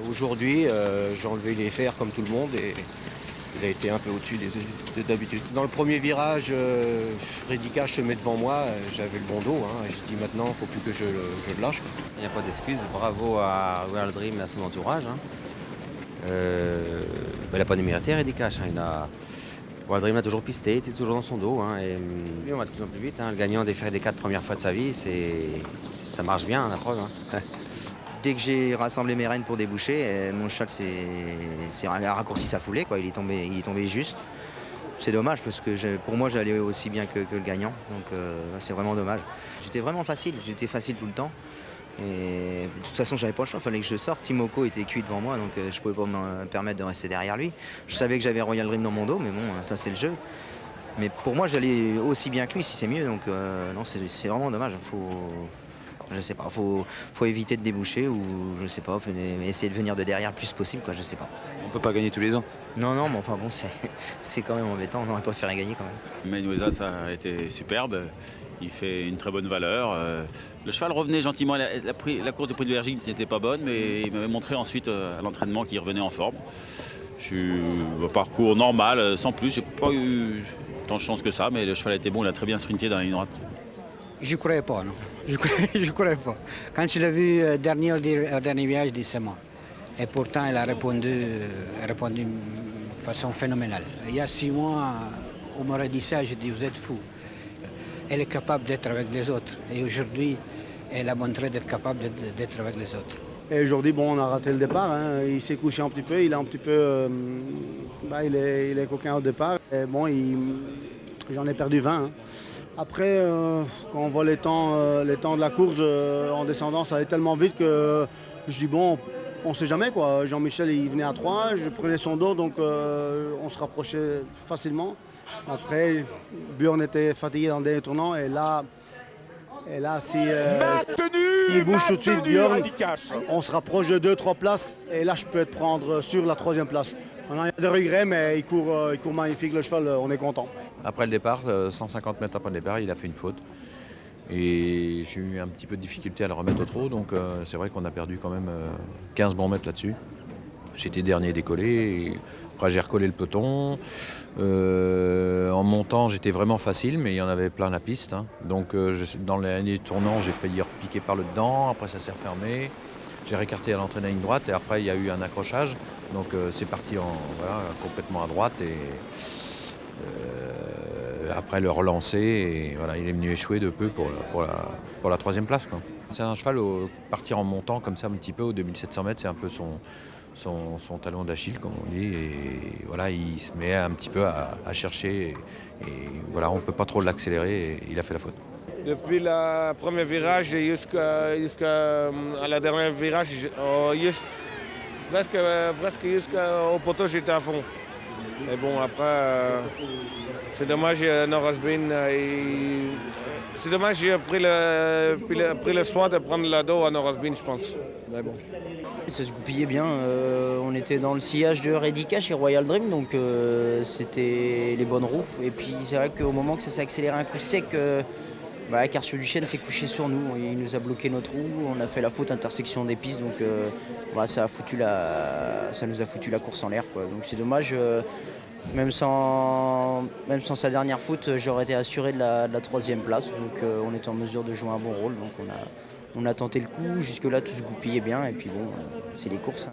Aujourd'hui, j'ai enlevé les fers comme tout le monde et il a été un peu au-dessus d'habitude. Dans le premier virage, Redika se met devant moi, j'avais le bon dos. Et je dis maintenant, il ne faut plus que je le lâche. Il n'y a pas d'excuse. Bravo à Royal Dream et à son entourage. Il n'a pas démérité, Redika. Royal Dream a toujours pisté, il était toujours dans son dos. Et lui, on va de plus en plus vite. Le gagnant des fers des 4 premières fois de sa vie, ça marche bien, la preuve. Dès que j'ai rassemblé mes rênes pour déboucher, mon cheval s'est raccourci sa foulée, quoi. Il est tombé juste. C'est dommage parce que pour moi j'allais aussi bien que le gagnant, donc c'est vraiment dommage. J'étais facile tout le temps. Et de toute façon j'avais pas le choix, il fallait que je sorte. Timoko était cuit devant moi, donc je pouvais pas me permettre de rester derrière lui. Je savais que j'avais Royal Dream dans mon dos, mais bon, ça c'est le jeu. Mais pour moi j'allais aussi bien que lui, si c'est mieux, donc non, c'est vraiment dommage. Je sais pas, faut éviter de déboucher ou je sais pas, essayer de venir de derrière le plus possible, quoi, je sais pas. On peut pas gagner tous les ans. Non, mais enfin bon, c'est quand même embêtant, on aurait préféré gagner quand même. Menuesa, ça a été superbe. Il fait une très bonne valeur. Le cheval revenait gentiment. La course du Prix de Vergy n'était pas bonne, mais il m'avait montré ensuite à l'entraînement qu'il revenait en forme. Je suis au parcours normal, sans plus. J'ai pas eu tant de chance que ça, mais le cheval était bon. Il a très bien sprinté dans la ligne droite. Je ne croyais pas, non. Je croyais pas. Quand je l'ai vu au dernier virage, je dis c'est moi. Et pourtant, elle a répondu de façon phénoménale. Il y a 6 mois, on m'aurait dit ça, je dis vous êtes fous. Elle est capable d'être avec les autres. Et aujourd'hui, elle a montré d'être capable d'être avec les autres. Et aujourd'hui, on a raté le départ. Il s'est couché un petit peu, il est un petit peu... il est coquin au départ. Et j'en ai perdu 20. Après, quand on voit les temps de la course en descendant, ça allait tellement vite que je dis on ne sait jamais, quoi. Jean-Michel, il venait à 3, je prenais son dos, donc on se rapprochait facilement. Après, Björn était fatigué dans le dernier tournant et là s'il bouge tout de suite, Björn, on se rapproche de 2-3 places et là je peux te prendre sur la 3e place. Maintenant, il y a des regrets, mais il court magnifique le cheval, on est content. Après le départ, 150 mètres après le départ, il a fait une faute. Et j'ai eu un petit peu de difficulté à le remettre au trot, donc c'est vrai qu'on a perdu quand même 15 bons mètres là-dessus. J'étais dernier décollé, et après j'ai recollé le peloton. En montant, j'étais vraiment facile, mais il y en avait plein la piste. Donc dans les derniers tournants, j'ai failli repiquer par le dedans, après ça s'est refermé. J'ai récarté à l'entrée de la ligne droite et après il y a eu un accrochage. Donc c'est parti complètement à droite et après le relancer et voilà, il est venu échouer de peu pour la 3e place, quoi. C'est un cheval partir en montant comme ça un petit peu aux 2700 mètres, c'est un peu son talon d'Achille comme on dit et voilà, il se met un petit peu à chercher et voilà, on ne peut pas trop l'accélérer et il a fait la faute. Depuis le premier virage jusqu'à la dernière virage, presque jusqu'au poteau, j'étais à fond. Et bon, après, c'est dommage, Norrisbeen, c'est dommage, j'ai pris le soin de prendre le dos à Norrisbeen, je pense. Mais bon. Ça se goupillait bien. On était dans le sillage de Redika chez Royal Dream, donc c'était les bonnes roues. Et puis c'est vrai qu'au moment que ça s'est accéléré un coup sec, Carcio Duchesne s'est couché sur nous. Il nous a bloqué notre roue. On a fait la faute intersection des pistes, donc ça nous a foutu la course en l'air, quoi. Donc c'est dommage. Même sans sa dernière faute, j'aurais été assuré de la 3e place. Donc on était en mesure de jouer un bon rôle. Donc on a tenté le coup. Jusque-là, tout se goupillait bien. Et puis bon, c'est les courses.